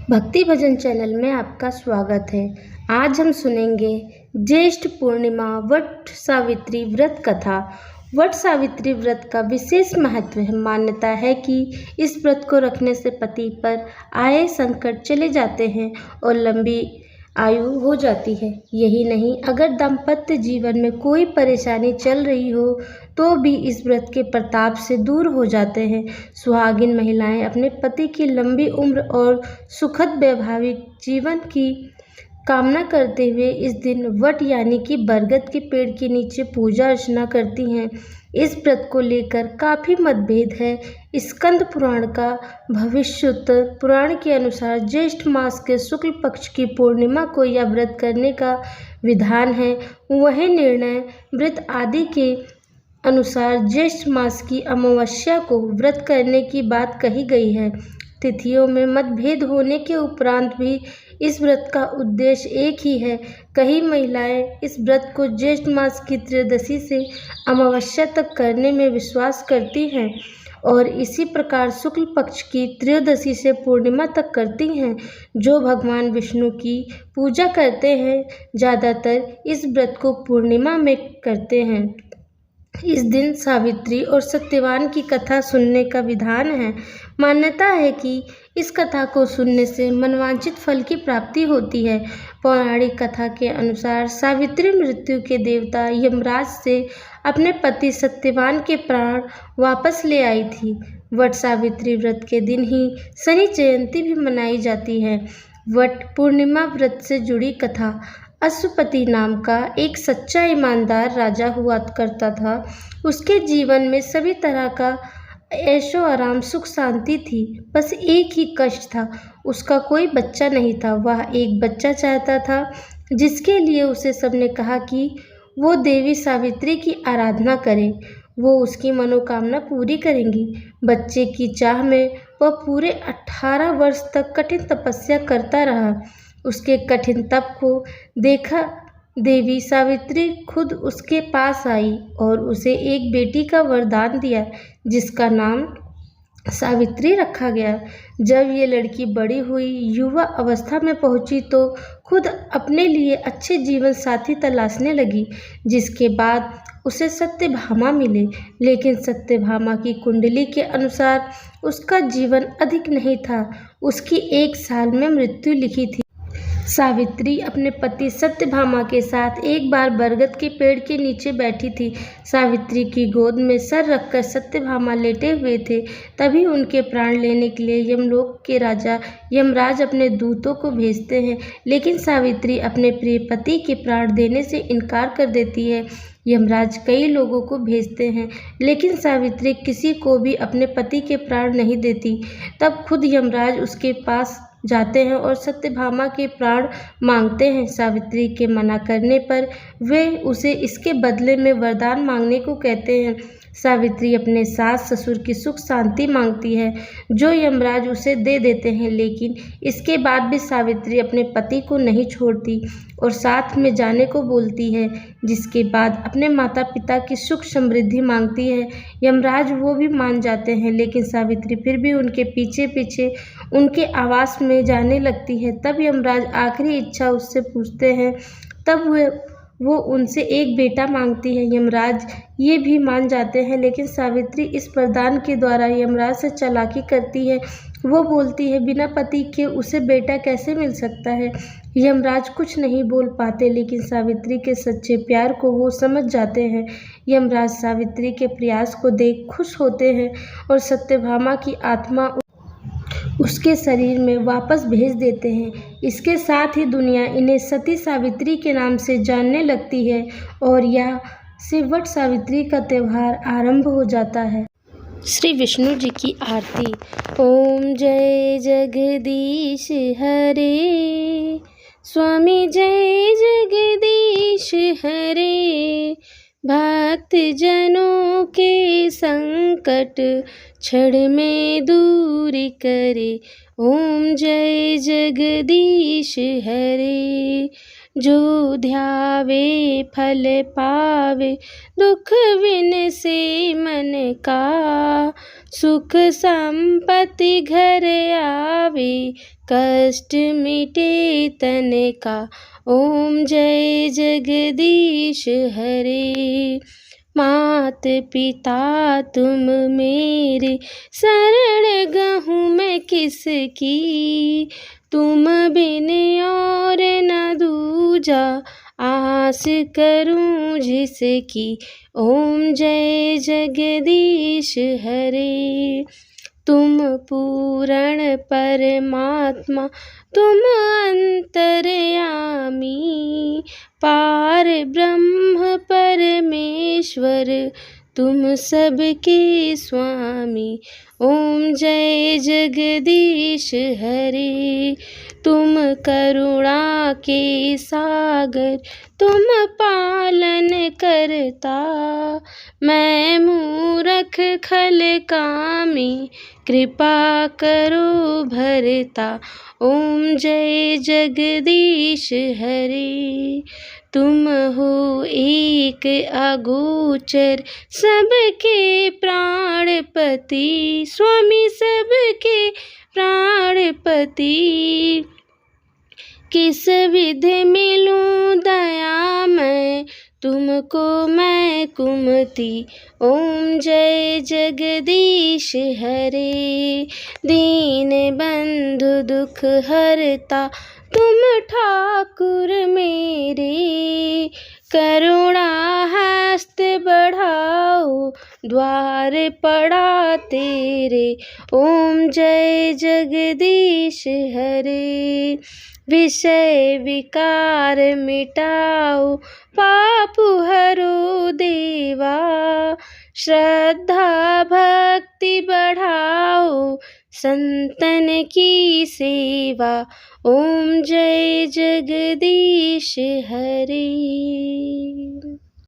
भक्ति भजन चैनल में आपका स्वागत है। आज हम सुनेंगे ज्येष्ठ पूर्णिमा वट सावित्री व्रत कथा। वट सावित्री व्रत का विशेष महत्व है। मान्यता है कि इस व्रत को रखने से पति पर आए संकट चले जाते हैं और लंबी आयु हो जाती है। यही नहीं, अगर दाम्पत्य जीवन में कोई परेशानी चल रही हो तो भी इस व्रत के प्रताप से दूर हो जाते हैं। सुहागिन महिलाएं अपने पति की लंबी उम्र और सुखद वैवाहिक जीवन की कामना करते हुए इस दिन वट यानी कि बरगद के पेड़ के नीचे पूजा अर्चना करती हैं। इस व्रत को लेकर काफ़ी मतभेद है। स्कंद पुराण का भविष्योत्तर पुराण के अनुसार ज्येष्ठ मास के शुक्ल पक्ष की पूर्णिमा को यह व्रत करने का विधान है। वही निर्णय व्रत आदि के अनुसार ज्येष्ठ मास की अमावस्या को व्रत करने की बात कही गई है। तिथियों में मतभेद होने के उपरांत भी इस व्रत का उद्देश्य एक ही है। कई महिलाएं इस व्रत को ज्येष्ठ मास की त्रयोदशी से अमावस्या तक करने में विश्वास करती हैं और इसी प्रकार शुक्ल पक्ष की त्रयोदशी से पूर्णिमा तक करती हैं। जो भगवान विष्णु की पूजा करते हैं ज़्यादातर इस व्रत को पूर्णिमा में करते हैं। इस दिन सावित्री और सत्यवान की कथा सुनने का विधान है। मान्यता है कि इस कथा को सुनने से मनवांछित फल की प्राप्ति होती है। पौराणिक कथा के अनुसार सावित्री मृत्यु के देवता यमराज से अपने पति सत्यवान के प्राण वापस ले आई थी। वट सावित्री व्रत के दिन ही शनि जयंती भी मनाई जाती है। वट पूर्णिमा व्रत से जुड़ी कथा। अश्वपति नाम का एक सच्चा ईमानदार राजा हुआ करता था। उसके जीवन में सभी तरह का ऐशो आराम सुख शांति थी। बस एक ही कष्ट था, उसका कोई बच्चा नहीं था। वह एक बच्चा चाहता था जिसके लिए उसे सबने कहा कि वो देवी सावित्री की आराधना करे, वो उसकी मनोकामना पूरी करेंगी। बच्चे की चाह में वह पूरे 18 वर्ष तक कठिन तपस्या करता रहा। उसके कठिन तप को देखा देवी सावित्री खुद उसके पास आई और उसे एक बेटी का वरदान दिया जिसका नाम सावित्री रखा गया। जब ये लड़की बड़ी हुई, युवा अवस्था में पहुंची तो खुद अपने लिए अच्छे जीवन साथी तलाशने लगी, जिसके बाद उसे सत्यभामा मिले। लेकिन सत्यभामा की कुंडली के अनुसार उसका जीवन अधिक नहीं था। उसकी 1 साल में मृत्यु लिखी थी। सावित्री अपने पति सत्यभामा के साथ एक बार बरगद के पेड़ के नीचे बैठी थी। सावित्री की गोद में सर रखकर सत्यभामा लेटे हुए थे। तभी उनके प्राण लेने के लिए यमलोक के राजा यमराज अपने दूतों को भेजते हैं, लेकिन सावित्री अपने प्रिय पति के प्राण देने से इनकार कर देती है। यमराज कई लोगों को भेजते हैं, लेकिन सावित्री किसी को भी अपने पति के प्राण नहीं देती। तब खुद यमराज उसके पास जाते हैं और सत्यभामा के प्राण मांगते हैं। सावित्री के मना करने पर वे उसे इसके बदले में वरदान मांगने को कहते हैं। सावित्री अपने सास ससुर की सुख शांति मांगती है, जो यमराज उसे दे देते हैं, लेकिन इसके बाद भी सावित्री अपने पति को नहीं छोड़ती और साथ में जाने को बोलती है, जिसके बाद अपने माता पिता की सुख समृद्धि मांगती है। यमराज वो भी मान जाते हैं, लेकिन सावित्री फिर भी उनके पीछे पीछे उनके आवास में जाने लगती है। तब यमराज आखिरी इच्छा उससे पूछते हैं। तब वो उनसे एक बेटा मांगती है। यमराज ये भी मान जाते हैं, लेकिन सावित्री इस वरदान के द्वारा यमराज से चालाकी करती है। वो बोलती है बिना पति के उसे बेटा कैसे मिल सकता है। यमराज कुछ नहीं बोल पाते, लेकिन सावित्री के सच्चे प्यार को वो समझ जाते हैं। यमराज सावित्री के प्रयास को देख खुश होते हैं और सत्यभामा की आत्मा उसके शरीर में वापस भेज देते हैं। इसके साथ ही दुनिया इन्हें सती सावित्री के नाम से जानने लगती है और यह से वट सावित्री का त्यौहार आरंभ हो जाता है। श्री विष्णु जी की आरती। ओम जय जगदीश हरे, स्वामी जय जगदीश हरे। भक्त जनों के संकट क्षण में दूर करे। ओम जय जगदीश हरे। जो ध्यावे फल पावे, दुख विन से मन का, सुख संपत्ति घर आवे, कष्ट मिटे तन का। ओम जय जगदीश हरे। मात पिता तुम मेरे, शरण गहूँ मैं किसकी, तुम बिन और न दूजा, आस करूं जिसकी। ओम जय जगदीश हरे। तुम पूर्ण परमात्मा, तुम अंतर्यामी, पार ब्रह्म परमेश्वर, तुम सबके स्वामी। ओम जय जगदीश हरे। तुम करुणा के सागर, तुम पालन करता, मैं मूरख खल कामी, कृपा करो भरता। ओम जय जगदीश हरे। तुम हो एक अगोचर, सबके प्राणपति, स्वामी सबके प्राणपति, किस विधि मिलूं दया मैं, तुमको मैं कुमति। ओम जय जगदीश हरे। दीन बंधु दुख हरता, तुम ठाकुर मेरे, करुणा हस्त बढ़ाओ, द्वार पड़ा तेरे। ओम जय जगदीश हरे। विषय विकार मिटाओ, पाप हरो देवा, श्रद्धा भक्ति बढ़ाओ, संतन की सेवा। ओम जय जगदीश हरे।